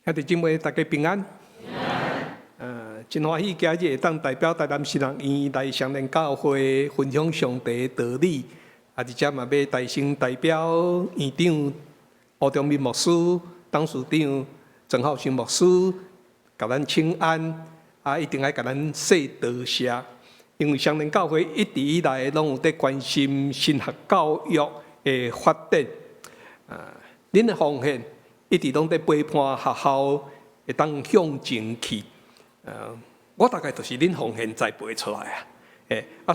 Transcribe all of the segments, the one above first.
兄弟姊妹，大家平安。真欢喜今日会当代表台南新人院来双连教会分享上帝道理，而且嘛要大声代表院长吴忠民牧师、董事长郑浩新牧师，甲咱请安，一定要甲咱说多谢，因为双连教会一直以来拢有在关心神学教育的发展，恁的奉献一直拢在陪伴学校会当向前去。我大概就是恁奉献栽培出来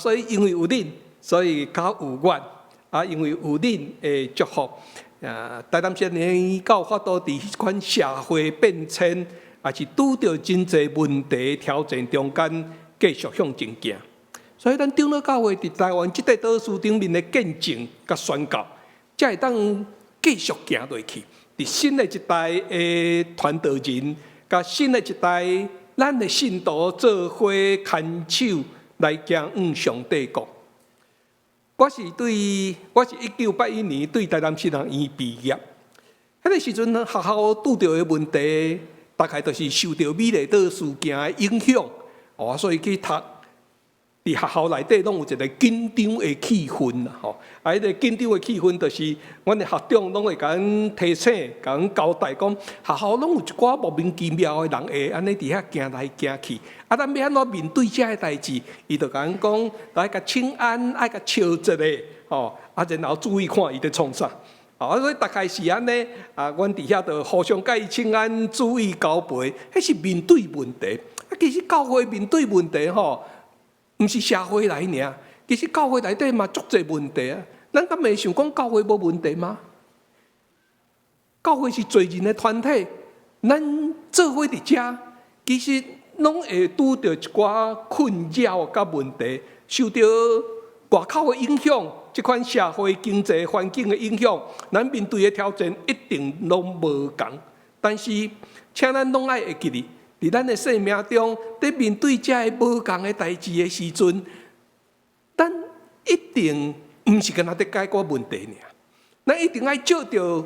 所以因为有恁，所以较有愿因为有恁的祝福，台南新人到法度伫迄款社会变迁，也是拄着真侪问题挑战中间，继续向前行。所以咱长老教会伫台湾即块岛屿顶面的见证甲宣告，才会当继续行落去。伫新的一代的传道人，甲新的一代。咱的信徒做伙牵手来行往上帝国。我是1981年对台南新人院毕业，迄个时阵学校拄到的问题，大概就是受到美丽岛事件的影响，所以去读。伫学校内底拢有一个紧张的气氛啦，迄个紧张的气氛，就是阮的校长拢会甲阮提醒、甲阮交代讲，学校拢有一寡莫名其妙的人会安尼伫遐行来行去，咱要安怎面对这个代志？伊就甲阮讲，来甲请安，爱甲笑一下，然后注意看伊在创啥，所以大概是安尼，阮伫遐就互相甲伊请安，注意交陪，迄是面对问题。其实教会面对问题毋是社会来尔，其实教会内底嘛足侪问题啊。咱敢会想讲教会无问题吗？教会是罪人的团体，咱做伙伫遮，其实拢会拄着一寡困扰甲问题，受到外口的影响，即款社会经济环境的影响，咱面对的挑战一定拢无同。但是，请咱拢爱会记哩。伫咱的生命中，在面对这个无同的代志的时阵，咱一定毋是干那在解决问题尔，咱一定要照着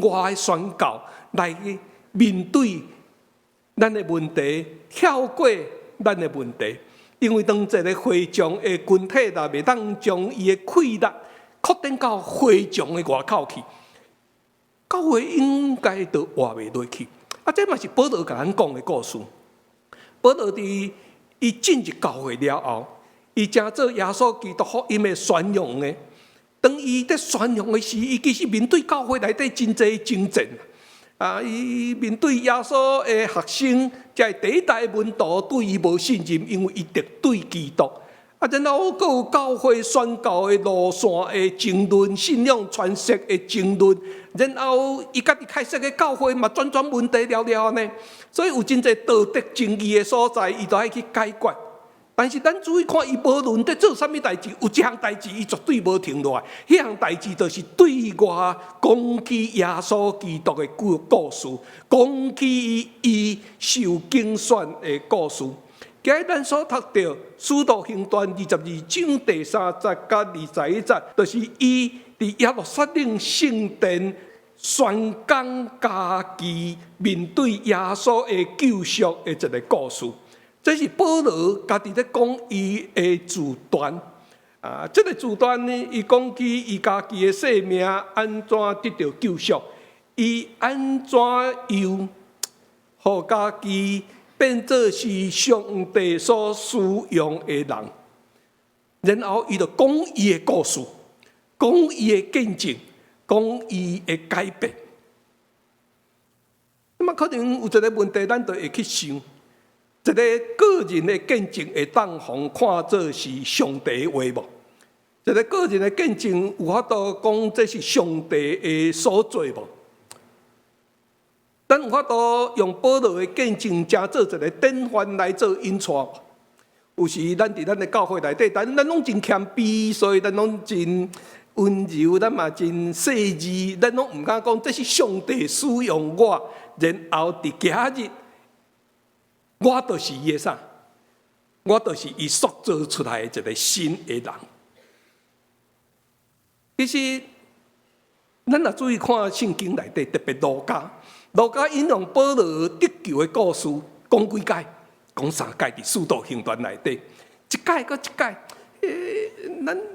外的宣告来面对咱的问题，跳过咱的问题。因为当一个会众的群体若袂当将伊的气力扩展到会众的外口去，教会应该就活袂落去。这嘛是保罗甲咱讲的故事。保罗伫伊进入教会了后，伊正做耶稣基督福音的宣扬的。当伊在宣扬的时，伊其实面对教会内底真侪征战。伊面对耶稣的学生，才第一代门徒对伊无信任，因为伊敌对基督。然后佫有教会宣告的路线的争论，信仰传说的争论，然后伊家己开设的教会嘛，全问题了了呢。所以有真侪道德争议的所在，伊都爱去解决。但是咱注意看，伊无论在做啥物代志，有一项代志伊绝对无停落来。迄项代志就是对外攻击耶稣基督的故事，攻击伊受竞选的故事。今日咱所读到《使徒行传》22章第3节甲21节，就是伊伫耶路撒冷圣殿宣讲家己面对耶稣的救赎的一个故事。这是保罗家己咧讲伊的自传。这个自传呢，伊讲起伊家己的生命安怎得到救赎，伊安怎又互家己变作是上帝所使用的人，然后伊就讲伊的故事，讲伊的见证，讲伊的改变。那么可能有一个问题，咱就会去想，一个个人的见证会当互看作是上帝的话无？一个个人的见证有法度讲这是上帝的所做无？咱有法度用保罗的见证，正做一个典范来做引带。有时咱伫咱的教会内底，咱拢真谦卑，所以咱拢真温柔，咱嘛真细致，咱拢唔敢讲这是上帝使用我，然后伫今日，我就是伊的啥？我就是伊塑造出来的一个新的人。其实，咱若注意看圣经内底，特别路加路加引用保罗得救的故事，讲几解？讲3解伫使徒行传内底，一解搁一解。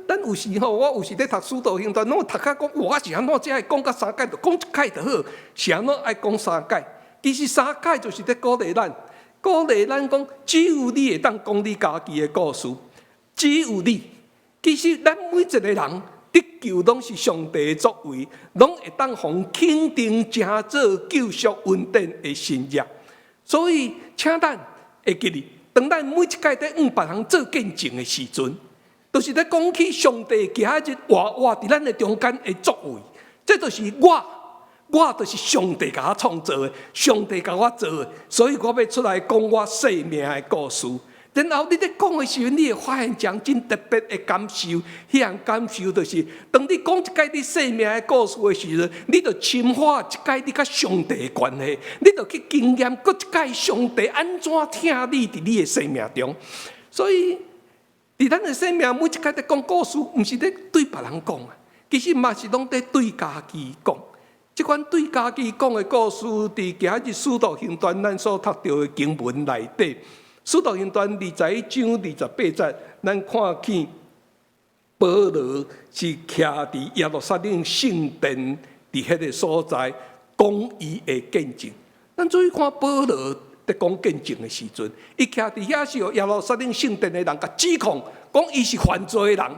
咱有时吼，我有时咧读使徒行传，拢读甲讲，我是安怎才会讲到3解？就讲一解就好，是安怎爱讲3解？其实3解就是咧鼓励咱讲，只有你会当讲你家己的故事，只有你。其实咱每一个人得救，拢是上帝的作为，拢会当互肯定，成做救赎恩典的新约。所以，请咱会记哩，当咱每一届在别人做见证的时阵，就是咧讲起上帝今日活伫咱的中间的作为。这就是我就是上帝甲我创造的，上帝甲我做的，所以我要出来讲我生命的故事。然后你咧讲的时候，你会发现一样真特别的感受。迄样感受就是，当你讲一届你生命的故事的时候，你就深化一届你甲上帝的关系，你就去经验搁一届上帝安怎听你伫你的生命中。所以，伫咱的生命每一届咧讲故事，毋是咧对别人讲啊，其实嘛是拢咧对家己讲。即款对家己讲的故事，伫今日使徒行传咱所读到的经文内底。使徒行传21章28节，咱看见保罗是徛伫耶路撒冷圣殿伫迄个所在，讲伊的见证。咱注意看保罗在讲见证的时阵，伊徛伫遐时候，耶路撒冷圣殿的人甲指控，讲伊是犯罪的人。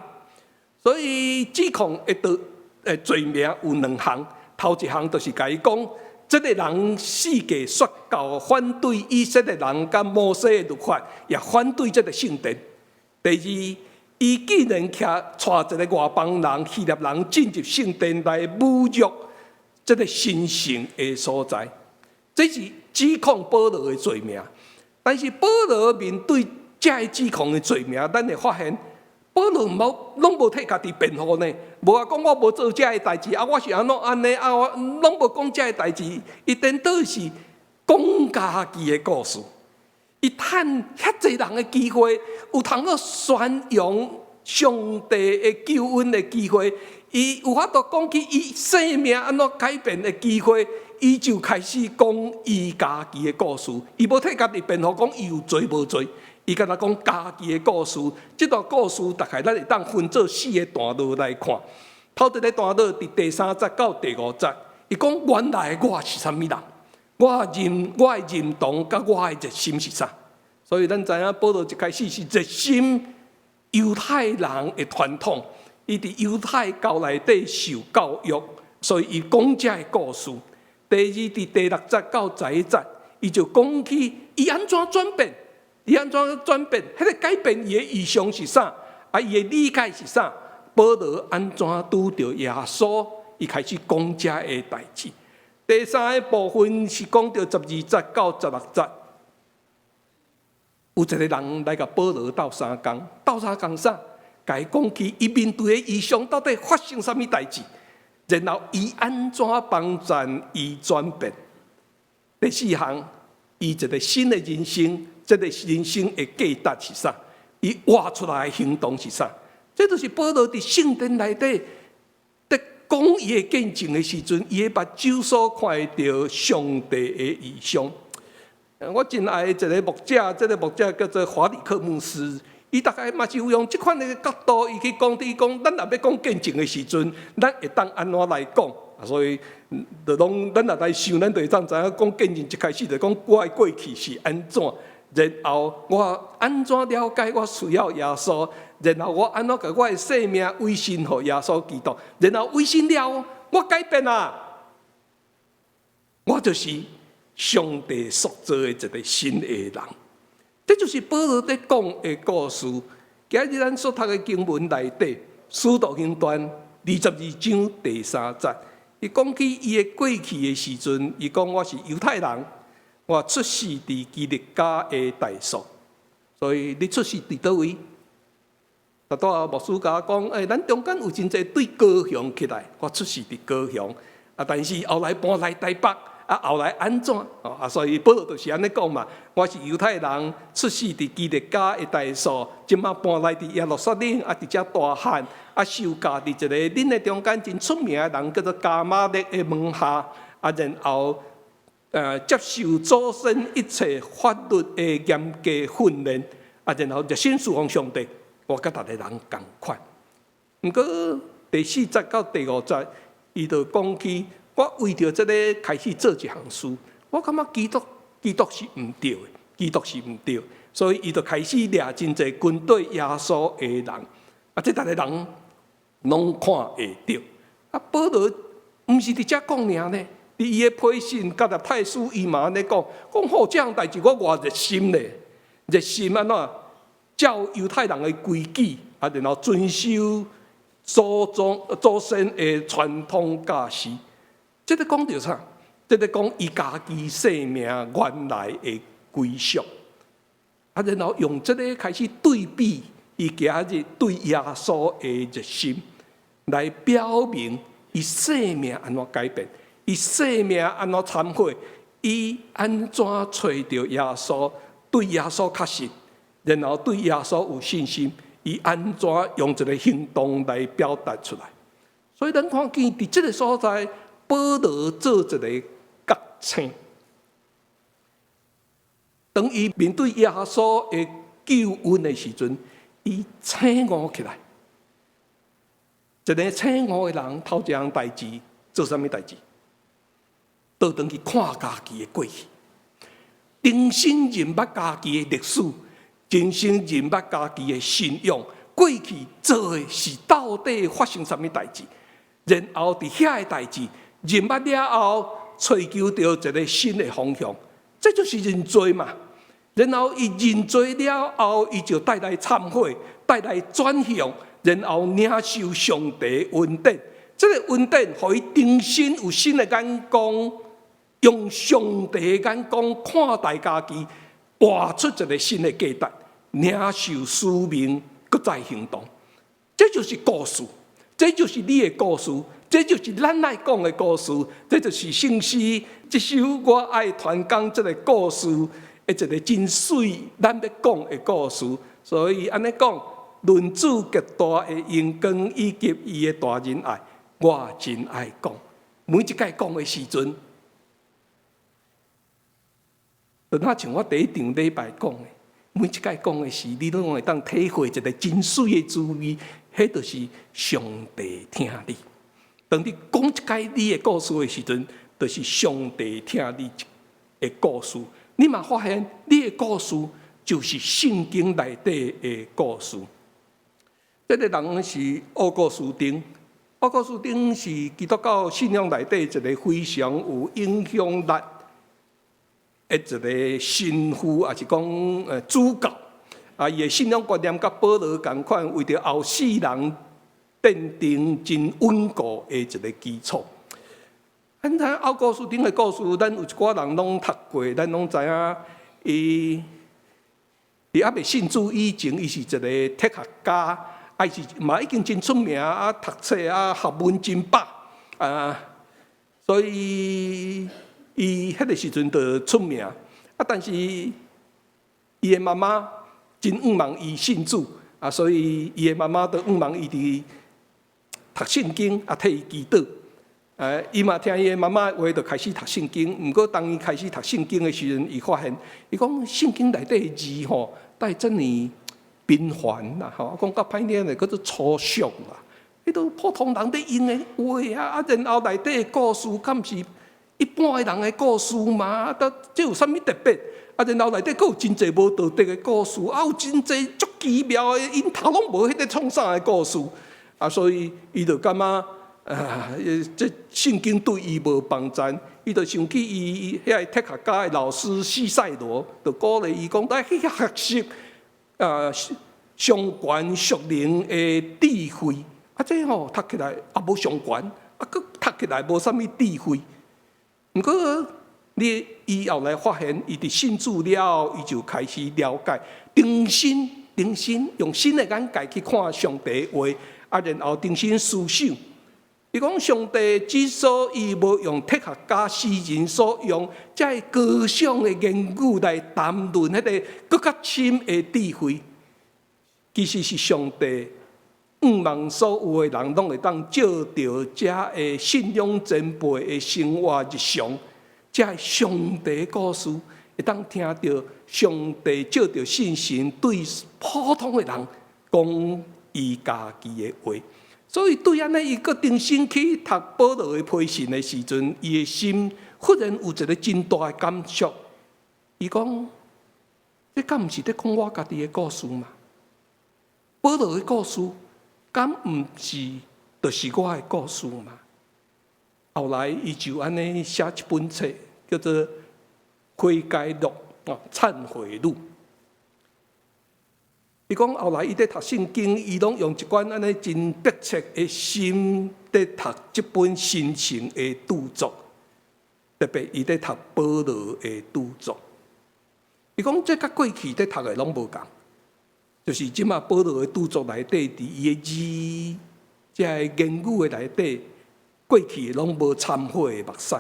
所以指控的罪名有2项，头一项就是甲伊讲。这个人世界说教，反对以色列人甲摩西的律法，也反对这个圣殿。第二，伊竟然带一个外邦人、希腊人进入圣殿来侮辱这个神圣的所在，这是指控保罗的罪名。但是保罗面对这个指控的罪名，咱会发现。保罗拢无替家己辩护呢，无话讲我无做这个代志，我是安怎安尼我拢无讲这个代志，伊颠倒是讲家己的故事。伊趁遐济人的机会，有通好宣扬上帝的救恩的机会，伊有法度讲起伊生命安怎改变的机会，伊就开始讲伊家己的故事。伊无替家己辩护，讲伊有罪无罪。伊甲咱讲家己的故事，这段故事大概咱会当分做4个段落来看。头一个段落伫第3节到第5节，伊讲原来我是啥物人，我的认同甲我的热心是啥。所以咱知影保罗一开始是热心犹太人的传统，伊伫犹太教内底受教育，所以伊讲这个故事。第二伫第6节到11节，伊就讲起伊安怎转变。伊安怎转变？迄个改变伊的意向是啥？伊的理解是啥？保罗安怎拄着耶稣？伊开始讲这个代志。第3个部分是讲到12节到16节，有一个人来甲保罗斗相共，斗相共啥？甲伊讲起伊面对的意向到底发生啥物代志？然后伊安怎帮助伊转变？第4项，伊一个新的人生。这个人生的价值是啥？伊活出来的行动是啥？这就是保罗伫圣殿内底在讲伊的见证的时阵，伊的目睭所看到上帝的意象。我真爱一个牧者，这个牧者叫做华里克牧师，伊大概嘛是有用这款的角度，伊去讲咱若要讲见证的时阵，咱会当安怎来讲？所以，就拢咱若来想，咱就会知影讲见证一开始就讲我的过去是安怎。然后我安怎了解我需要耶稣？然后我安怎把我的生命委身给耶稣基督？然后委身了，我改变啊！我就是上帝塑造的一个新的人。这就是保罗在讲的故事。今日咱所读的经文内底，《使徒行传》22章第3节，伊讲起伊的过去的时阵，伊讲我是犹太人。我出世伫基律家的大数，所以你出世伫倒位？大多牧师甲我讲，咱中间有真侪对高雄起来，我出世伫高雄，但是后来搬来台北，后来安怎？所以保罗就是安尼讲嘛。我是犹太人，出世伫基律家的大数，即马搬来伫耶路撒冷，伫遮大汉，受教伫一个恁的中间真出名的人，叫做加玛列的门下，然后。接受祖先一切法律的严格训练，然后热心侍奉上帝，我甲大家人同款。不过第4节到第5节，伊就讲起，我为着这个开始做一项事，我感觉基督是毋对的，基督是毋对，所以伊就开始掠真侪军队耶稣的人，这大家人拢看会到。保罗毋是伫遮讲尔呢，伫伊的批信加入太书，伊嘛安尼讲，好这样代志，我偌热心呢，热心安怎照犹太人的规矩，然后遵守祖先的传统价值。这个讲到啥？这个讲伊家己生命原来的归属，然后用这个开始对比伊今日对耶稣的热心，来表明伊生命安怎改变，伊生命安怎忏悔，伊安怎找到耶稣，对耶稣确信，然后对耶稣有信心，伊安怎用一个行动来表达出来。所以咱看见伫这个所在，保罗做一个觉醒，当伊面对耶稣的救恩的时阵，伊醒悟起来。一个醒悟的人，头一项代志做啥物代志？倒转去看家己的过去，重新认捌家己的历史，重新认捌家己的信仰。过去做的是到底发生啥物代志？然后伫遐个代志认捌了后，追求到一个新的方向，这就是认罪嘛。然后伊认罪了后，伊就带来忏悔，带来转向。然后领受上帝的恩典，这个恩典互伊重新有新的眼光，用上帝的眼光看待家己，活出一个新的价值，领受使命，搁再行动。这就是故事，这就是你的故事，这就是咱爱讲的故事，这就是圣诗这首我爱传讲这个故事的一个真水咱要讲的故事。所以安尼讲。论主极大的荣光以及伊的大仁爱，我真爱讲。每一届讲的时阵，就那像我第一场礼拜讲的，每一届讲的时，你拢会当体会一个真水的滋味，迄就是上帝听你。当你讲一届你的故事的时阵，就是上帝听你的故事。你嘛发现，你的故事就是圣经内底的故事。这个人是奥古斯丁，奥古斯丁是基督教信仰内底一个非常有影响力的一个神父，也是讲主教。伊的信仰观念甲保罗同款，为着后世人奠定真稳固的一个基础。咱知奥古斯丁的故事，咱有一寡人拢读过，咱拢知影伊还未信主以前，伊是一个哲学家。是嘛已经真出名读册学问真饱所以伊迄个时阵就出名但是伊的妈妈真毋望伊信主所以伊的妈妈都毋望伊伫读圣经替伊祈祷伊嘛听伊的妈妈话，就开始读圣经。毋过当伊开始读圣经的时阵，伊发现伊讲圣经内底的字带真呢。平凡啦，讲较歹听的，叫做抽象啦。迄都普通人咧用的话然后内底的故事，敢是一般的人的故事嘛？这有啥物特别？然后内底佫有真侪无道德的故事，有真侪足奇妙的，因头拢无迄个创啥的故事所以伊就感觉这圣经对伊无帮助。伊就想起伊遐个哲学家的老师西塞罗，就鼓励伊讲，来去学习。上悬属灵的智慧这读起来无上悬佫读起来无啥物智慧。毋过你以后来发现，伊伫信主了后，伊就开始了解，重新用新的眼界去看上帝的话然后重新思想。伊讲上帝之所以无用哲学家诗人所用这高尚的言语来谈论迄个更较深的智慧，其实是上帝毋望所有的人拢会当照着这的信仰前辈的生活日常，这上帝的故事，会当听到上帝借着信心对普通的人讲伊家己的话。所以对安尼，伊决定先去读保罗的批信的时阵，伊的心忽然有一个真大的感触。伊讲：这敢毋是在讲我家己的故事吗？保罗的故事，敢毋是就是我的故事吗？后来，伊就安尼写一本册，叫做《悔改录》忏悔录。伊讲后来伊在读圣经，伊拢用一款安尼真迫切的心在读这本新成的著作，特别伊在读保罗的著作。伊讲这甲过去在读的拢无共，就是即马保罗的著作内底，伫伊的字、这言语的内底。过去拢无参悔的目屎，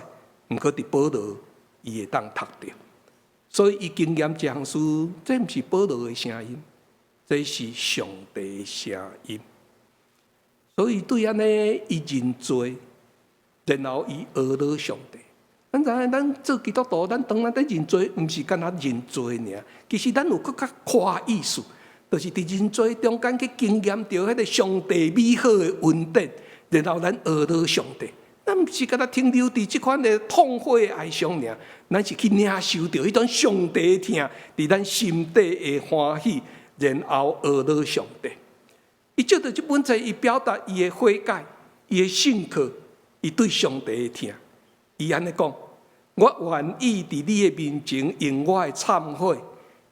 毋过伫保罗伊会当读着，所以伊经验这项事，这毋是保罗的声音，这是上帝的声音。所以对安尼，伊认罪，然后伊学了上帝。咱知影，咱做基督徒，咱当咱在认罪，毋是干那认罪尔，其实咱有更较宽意思，就是伫认罪中间去经验到迄个上帝美好的恩典。然后咱学到上帝，咱毋是干那停留伫即款的痛悔的哀伤尔，咱是去领受到迄种上帝的疼，伫咱心底的欢喜，然后学到上帝。伊借着即本册，伊表达伊的悔改，伊的信靠，伊对上帝的疼。伊安尼讲：我愿意伫你的面前用我的忏悔，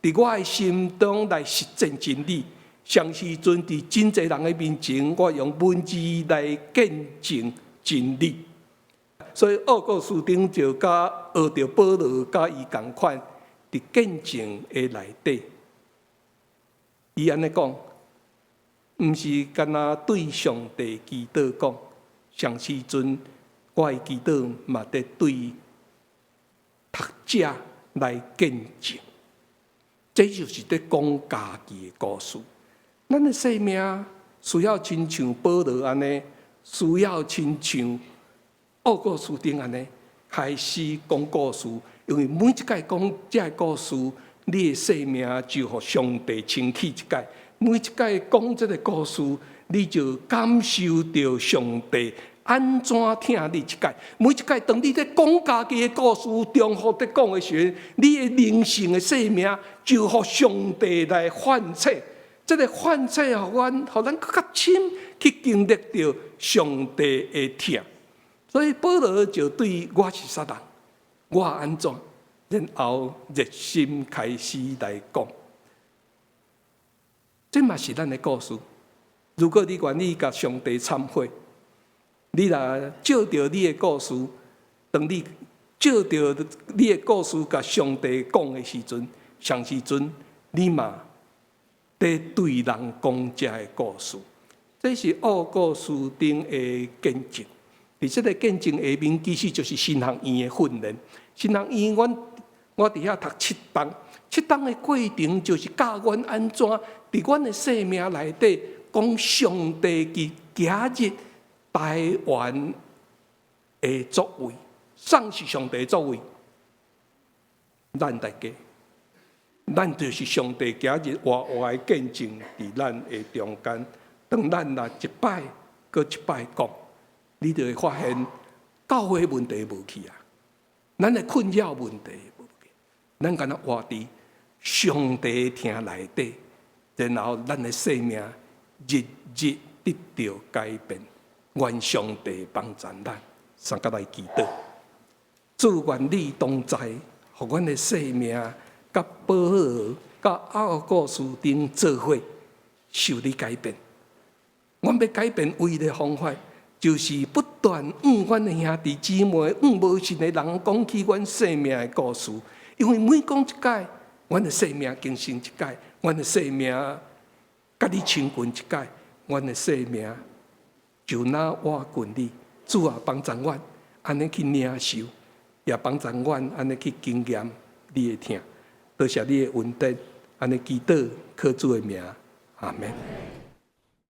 伫我的心中来实践真理。上时阵伫真侪人的面前，我用文字来见证真理。所以奥古斯丁就甲学着保罗甲伊同款，伫见证的内底，伊安尼讲，毋是干那对上帝祈祷讲，上时阵我的祈祷嘛得对读者来见证。这就是在讲家己的故事。咱的生命需要亲像保罗安尼，需要亲像奥古斯丁安尼，开始讲故事。因为每一届讲这个故事，你的生命就互上帝清起一届。每一届讲这个故事，你就感受到上帝安怎听你一届。每一届当你在讲家己的故事，中互在讲的时候，你的灵性的生命就互上帝来唤醒。这个唤醒互咱更较深去经历到上帝的疼，所以保罗就对我是啥人，我安怎，然后热心开始来讲，这嘛是咱的故事。如果你愿意甲上帝忏悔，你若照着你的故事，当你照着你的故事甲上帝讲的时阵，上时阵你嘛。在对人讲这个故事，这是奥古斯丁的见证。而这个见证下面，其实就是神学院的训练。神学院，我伫遐读7档的过程，就是教阮安怎伫阮的生命内底讲上帝伫今日台湾的作为，上是上帝的作为，咱大家。咱就是上帝今日活活的见证，伫咱的中间。当咱若一摆搁一摆讲，你就会发现教会问题无去啊，咱的困扰问题无去，咱敢若活伫上帝听内底，然后咱的生命日日得到改变。愿上帝帮助咱，三甲来祈祷，主愿你同在，互阮的生命。甲保罗、甲奥古斯丁做伙，受你改变。阮要改变唯一的方法，就是不断向阮的兄弟姊妹、向无信的人讲起阮生命的故事。因为每讲一届，阮的生命更新一届，阮的生命甲你亲近一届，阮的生命就那我近你。主啊，帮助阮安尼去领受，也帮助阮安尼去经验你的疼。多谢你的恩典，安尼祈祷，靠主的名，阿门。